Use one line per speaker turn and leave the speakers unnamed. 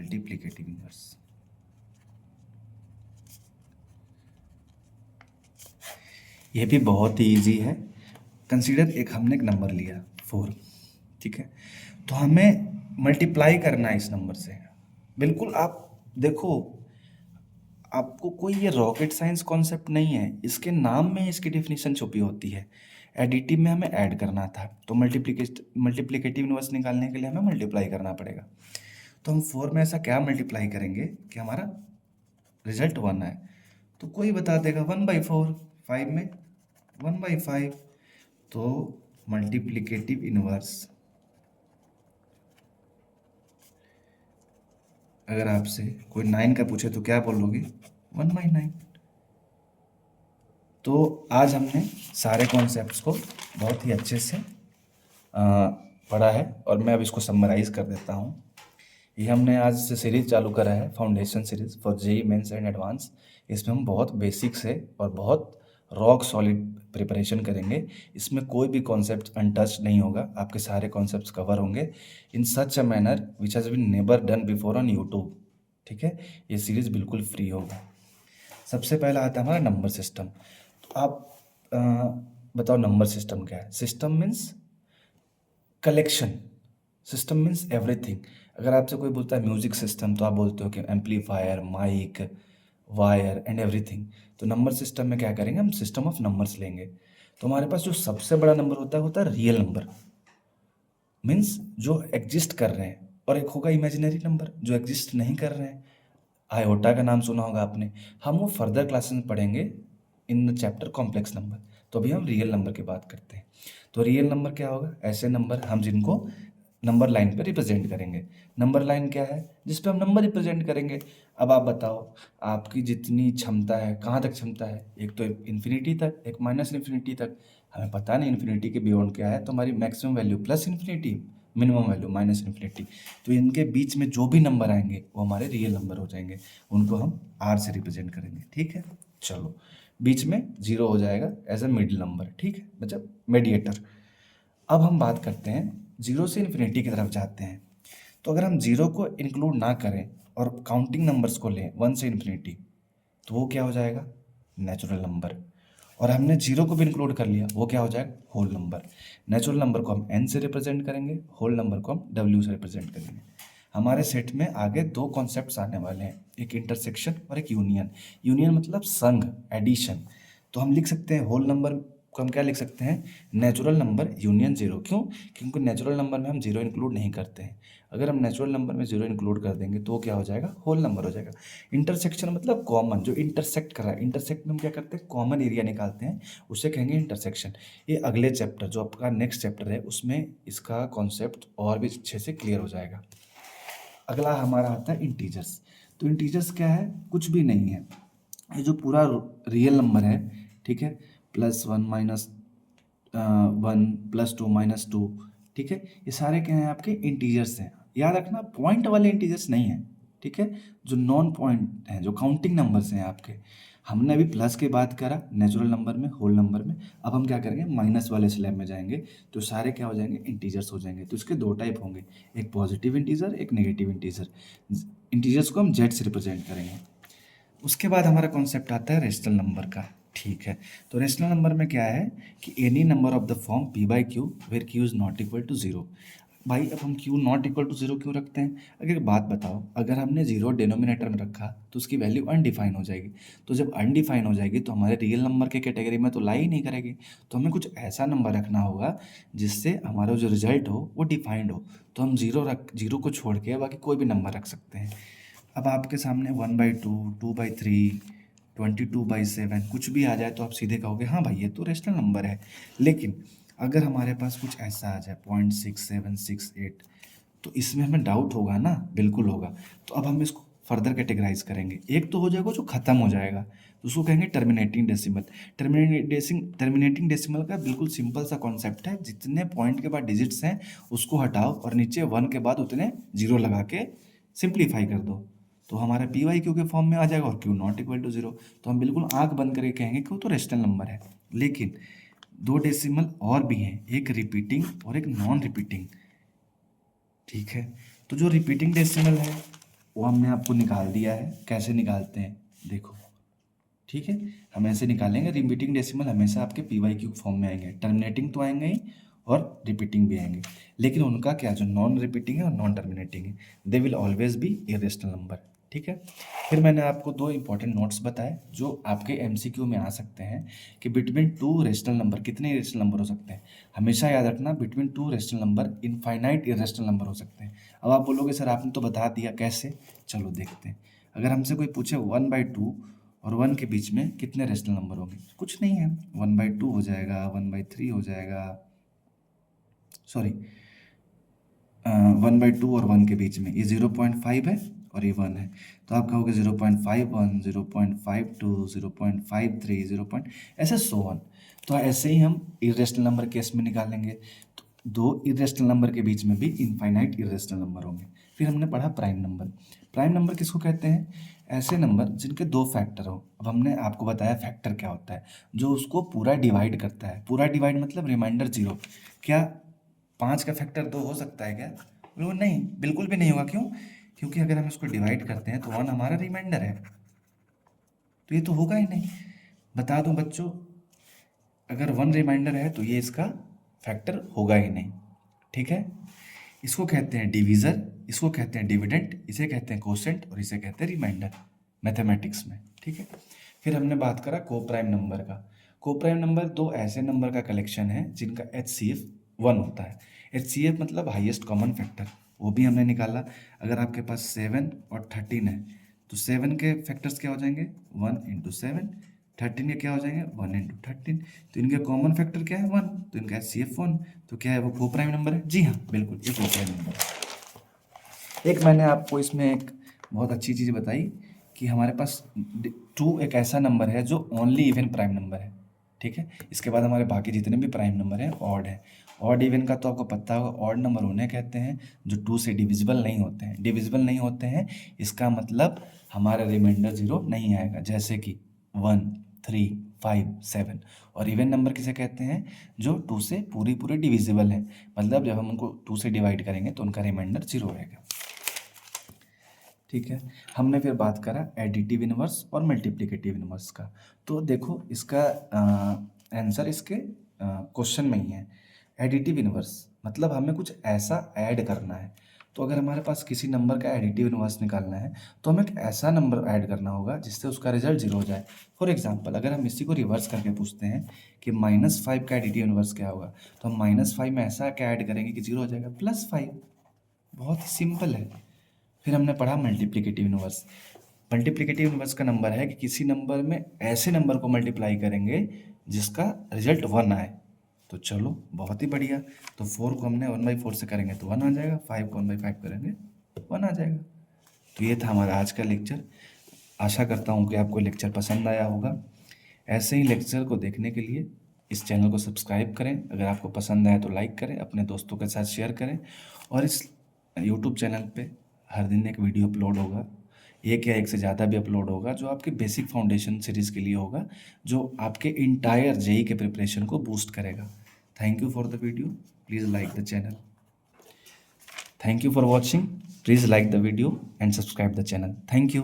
Multiplicative inverse. ये भी बहुत ही ईजी है। कंसीडर एक हमने एक नंबर लिया 4, ठीक है, तो हमें मल्टीप्लाई करना है इस नंबर से। बिल्कुल, आप देखो, आपको कोई ये रॉकेट साइंस कॉन्सेप्ट नहीं है, इसके नाम में इसकी डेफिनेशन छुपी होती है। एडिटिव में हमें ऐड करना था, तो मल्टीप्लिकेटिव इनवर्स निकालने के लिए हमें मल्टीप्लाई करना पड़ेगा। तो हम 4 में ऐसा क्या मल्टीप्लाई करेंगे कि हमारा रिजल्ट 1 आए। तो कोई बता देगा 1/4, 5 में 1/5। तो मल्टीप्लिकेटिव इनवर्स अगर आपसे कोई 9 का पूछे तो क्या बोलोगे? 1/9। तो आज हमने सारे कॉन्सेप्ट्स को बहुत ही अच्छे से पढ़ा है, और मैं अब इसको समराइज़ कर देता हूँ। ये हमने आज से सीरीज़ चालू करा है, foundation series for JEE mains and advance. इसमें हम बहुत बेसिक से और बहुत रॉक सॉलिड प्रिपरेशन करेंगे। इसमें कोई भी कॉन्सेप्ट अनटच्ड नहीं होगा, आपके सारे कॉन्सेप्ट्स कवर होंगे in such a manner which has been never done before on YouTube. ठीक है, ये सीरीज़ बिल्कुल फ्री होगा। सबसे पहला आता है हमारा नंबर सिस्टम। तो आप बताओ नंबर सिस्टम क्या है? System means collection, system means everything. अगर आपसे कोई बोलता है म्यूजिक सिस्टम, तो आप बोलते हो कि amplifier, mic, wire and everything. तो नंबर सिस्टम में क्या करेंगे, हम सिस्टम ऑफ नंबर्स लेंगे। तो हमारे पास जो सबसे बड़ा नंबर होता है रियल नंबर, मीन्स जो एग्जिस्ट कर रहे हैं, और एक होगा इमेजिनरी नंबर जो एग्जिस्ट नहीं कर रहे हैं। आयोटा का नाम सुना होगा आपने, हम वो फर्दर क्लासेस में पढ़ेंगे in the chapter complex number. तो अभी हम रियल नंबर की बात करते हैं। तो रियल नंबर क्या होगा? ऐसे नंबर हम जिनको नंबर लाइन पे रिप्रेजेंट करेंगे। नंबर लाइन क्या है? जिस पे हम नंबर रिप्रेजेंट करेंगे। अब आप बताओ, आपकी जितनी क्षमता है, कहाँ तक क्षमता है? एक तो इन्फिनिटी तक, एक माइनस इन्फिनिटी तक। हमें पता नहीं इन्फिनिटी के बियॉन्ड क्या है, तो हमारी maximum value plus infinity, minimum value minus infinity. तो इनके बीच में जो भी नंबर आएंगे वो हमारे रियल नंबर हो जाएंगे, उनको हम आर से रिप्रेजेंट करेंगे। ठीक है, चलो, बीच में जीरो हो जाएगा एज अ मिडिल नंबर। ठीक है, मतलब मेडिएटर। अब हम बात करते हैं जीरो से इन्फिनिटी की तरफ जाते हैं। तो अगर हम जीरो को इंक्लूड ना करें और काउंटिंग नंबर्स को लें 1 से इन्फिनिटी, तो वो क्या हो जाएगा? Natural number. और हमने जीरो को भी इंक्लूड कर लिया, वो क्या हो जाएगा? Whole number. नेचुरल नंबर को हम एन से रिप्रेजेंट करेंगे, होल नंबर को हम डब्ल्यू से रिप्रेजेंट करेंगे। हमारे सेट में आगे दो कॉन्सेप्ट्स आने वाले हैं, एक इंटरसेक्शन और एक यूनियन। यूनियन मतलब संघ, एडिशन। तो हम लिख सकते हैं होल नंबर को हम क्या लिख सकते हैं? Natural number union zero. क्यों? क्योंकि नेचुरल नंबर में हम जीरो इंक्लूड नहीं करते हैं। अगर हम नेचुरल नंबर में जीरो इंक्लूड कर देंगे तो क्या हो जाएगा? होल नंबर हो जाएगा। इंटरसेक्शन मतलब कॉमन, जो इंटरसेक्ट कर रहा है। इंटरसेक्ट में हम क्या करते हैं? कॉमन एरिया निकालते हैं, उसे कहेंगे इंटरसेक्शन। ये अगले चैप्टर, जो आपका नेक्स्ट चैप्टर है, उसमें इसका कॉन्सेप्ट और भी अच्छे से क्लियर हो जाएगा। अगला हमारा आता है इंटीजर्स। तो इंटीजर्स क्या है? कुछ भी नहीं है, ये जो पूरा रियल नंबर है, ठीक है, +1 -1 +2 -2, ठीक है, ये सारे क्या हैं? आपके इंटीजर्स हैं। याद रखना, पॉइंट वाले इंटीजर्स नहीं हैं, ठीक है, जो नॉन पॉइंट हैं, जो काउंटिंग नंबर्स हैं आपके। हमने अभी प्लस की बात करा नेचुरल नंबर में, होल नंबर में। अब हम क्या करेंगे? माइनस वाले स्लैब में जाएंगे, तो सारे क्या हो जाएंगे? इंटीजर्स हो जाएंगे। तो इसके दो टाइप होंगे, एक पॉजिटिव इंटीजर, एक नेगेटिव इंटीजर। इंटीजर्स को हम जेड से रिप्रेजेंट करेंगे। उसके बाद हमारा कॉन्सेप्ट आता है रेशनल नंबर का। ठीक है, तो रेशनल नंबर में क्या है कि any number of the form p/q where q is not equal to zero. भाई, अब हम q not equal to zero क्यों रखते हैं? अगर एक बात बताओ, अगर हमने जीरो डिनोमिनेटर में रखा तो उसकी वैल्यू अनडिफाइन हो जाएगी। तो जब अनडिफाइन हो जाएगी तो हमारे रियल नंबर के कैटेगरी में तो ला ही नहीं करेगी। तो हमें कुछ ऐसा नंबर रखना होगा जिससे हमारा जो रिजल्ट हो वो डिफाइंड हो। तो हम जीरो को छोड़ के बाकी कोई भी नंबर रख सकते हैं। अब आपके सामने 1/2, 2/3, 22/7 कुछ भी आ जाए तो आप सीधे कहोगे हाँ भाई ये तो रेशनल नंबर है। लेकिन अगर हमारे पास कुछ ऐसा आ जाए 0.6768, तो इसमें हमें डाउट होगा ना? बिल्कुल होगा। तो अब हम इसको फर्दर कैटेगराइज करेंगे। एक तो हो जाएगा जो ख़त्म हो जाएगा, तो उसको कहेंगे टर्मिनेटिंग डेसिमल। टर्मिनेटिंग डेसिमल का बिल्कुल सिंपल सा कॉन्सेप्ट है, जितने पॉइंट के बाद डिजिट्स हैं उसको हटाओ और नीचे 1 के बाद उतने जीरो लगा के सिंप्लीफाई कर दो, तो हमारा p/q के फॉर्म में आ जाएगा और q not equal to zero. तो हम बिल्कुल आंख बंद करके कहेंगे कि वो तो रेशनल नंबर है। लेकिन दो डेसिमल और भी हैं, एक रिपीटिंग और एक नॉन रिपीटिंग। ठीक है, तो जो रिपीटिंग डेसिमल है वो हमने आपको निकाल दिया है। कैसे निकालते हैं देखो, ठीक है। हम ऐसे निकालेंगे, रिपीटिंग डेसिमल हमेशा आपके PYQ फॉर्म में आएंगे, टर्मिनेटिंग तो आएंगे ही और रिपीटिंग भी आएंगे, लेकिन उनका क्या, जो नॉन रिपीटिंग है और नॉन टर्मिनेटिंग है, they will always be irrational number, ठीक है। फिर मैंने आपको दो इंपॉर्टेंट नोट्स बताए जो आपके MCQ में आ सकते हैं कि बिटवीन टू रेशनल नंबर कितने इरेशनल नंबर हो सकते हैं। हमेशा याद रखना, between two rational number infinite irrational number हो सकते हैं। अब आप बोलोगे सर आपने तो बता दिया, कैसे, चलो देखते हैं। अगर हमसे कोई पूछे 1/2 और 1 के बीच में कितने रेशनल नंबर होंगे, कुछ नहीं है, 1/2 हो जाएगा, 1/3 हो जाएगा, सॉरी 1/2 और 1 के बीच में ये 0.5 है और ये 1 है, तो आप कहोगे 0.51, 0.52, 0.53, 0. ऐसे 100। तो ऐसे ही हम इरेशनल नंबर केस में निकालेंगे, तो दो इरेशनल नंबर के बीच में भी इनफाइनाइट इरेशनल नंबर होंगे। फिर हमने पढ़ा प्राइम नंबर। प्राइम नंबर किसको कहते हैं, ऐसे नंबर जिनके दो फैक्टर हो। अब हमने आपको बताया फैक्टर क्या होता है, जो उसको पूरा डिवाइड करता है। पूरा डिवाइड मतलब रिमाइंडर 0। क्या 5 का फैक्टर 2 हो सकता है क्या, बिल्कुल नहीं, बिल्कुल भी नहीं होगा। क्यों, क्योंकि अगर हम इसको डिवाइड करते हैं तो 1 हमारा रिमाइंडर है, तो ये तो होगा ही नहीं। बता दूं बच्चों, अगर 1 रिमाइंडर है तो ये इसका फैक्टर होगा ही नहीं, ठीक है। इसको कहते हैं डिवीज़र, इसको कहते हैं डिविडेंड, इसे कहते हैं कोसेंट और इसे कहते हैं रिमाइंडर मैथमेटिक्स में, ठीक है। फिर हमने बात करा कोप्राइम नंबर का। कोप्राइम नंबर दो ऐसे नंबर का कलेक्शन है जिनका HCF 1 होता है। HCF मतलब हाईएस्ट कॉमन फैक्टर, वो भी हमने निकाला। अगर आपके पास 7 और 13 है तो 7 के फैक्टर्स क्या हो जाएंगे, 1 × 7, 13 के क्या हो जाएंगे, 1 × 13। तो इनके कॉमन फैक्टर क्या है, 1, तो इनका HCF 1, तो क्या है वो कोप्राइम नंबर है। जी हाँ बिल्कुल, ये कोप्राइम नंबर है। एक मैंने आपको इसमें एक बहुत अच्छी चीज़ बताई कि हमारे पास 2 एक ऐसा नंबर है जो ओनली इवन प्राइम नंबर है, ठीक है। इसके बाद हमारे बाकी जितने भी प्राइम नंबर हैं ऑड है। ऑड इवन का तो आपको पता होगा, ऑड नंबर उन्हें कहते हैं जो 2 से डिविजिबल नहीं होते हैं। डिविजिबल नहीं होते हैं इसका मतलब हमारा रिमाइंडर 0 नहीं आएगा, जैसे कि 1, 3, 5, 7। और इवन नंबर किसे कहते हैं, जो 2 से पूरे डिविजिबल है, मतलब जब हम उनको 2 से डिवाइड करेंगे तो उनका रिमाइंडर 0 आएगा, ठीक है। हमने फिर बात करा एडिटिव इनवर्स और मल्टीप्लिकेटिव इनवर्स का। तो देखो इसका आंसर इसके क्वेश्चन में ही है। एडिटिव इनवर्स मतलब हमें कुछ ऐसा ऐड करना है। तो अगर हमारे पास किसी नंबर का एडिटिव इनवर्स निकालना है तो हमें एक ऐसा नंबर ऐड करना होगा जिससे उसका रिजल्ट 0 हो जाए। फॉर एग्जाम्पल अगर हम इसी को रिवर्स करके पूछते हैं कि -5 का एडिटिव इनवर्स क्या होगा, तो हम -5 में ऐसा क्या ऐड करेंगे कि 0 हो जाएगा, +5। बहुत ही सिंपल है। फिर हमने पढ़ा मल्टीप्लिकेटिव इनवर्स। मल्टीप्लिकेटिव इनवर्स का नंबर है कि किसी नंबर में ऐसे नंबर को मल्टीप्लाई करेंगे जिसका रिजल्ट 1 आए। तो चलो बहुत ही बढ़िया। तो 4 को हमने 1/4 से करेंगे तो 1 आ जाएगा, 5 को 1/5 करेंगे 1 आ जाएगा। तो ये था हमारा आज का लेक्चर। आशा करता हूँ कि आपको लेक्चर पसंद आया होगा। ऐसे ही लेक्चर को देखने के लिए इस चैनल को सब्सक्राइब करें, अगर आपको पसंद आए तो लाइक करें, अपने दोस्तों के साथ शेयर करें। और इस यूट्यूब चैनल पे हर दिन एक वीडियो अपलोड होगा, एक या एक से ज़्यादा भी अपलोड होगा, जो आपके बेसिक फाउंडेशन सीरीज़ के लिए होगा, जो आपके इंटायर जेई के प्रिपरेशन को बूस्ट करेगा। Thank you for the video, please like the channel. Thank you for watching, please like the video and subscribe the channel. Thank you.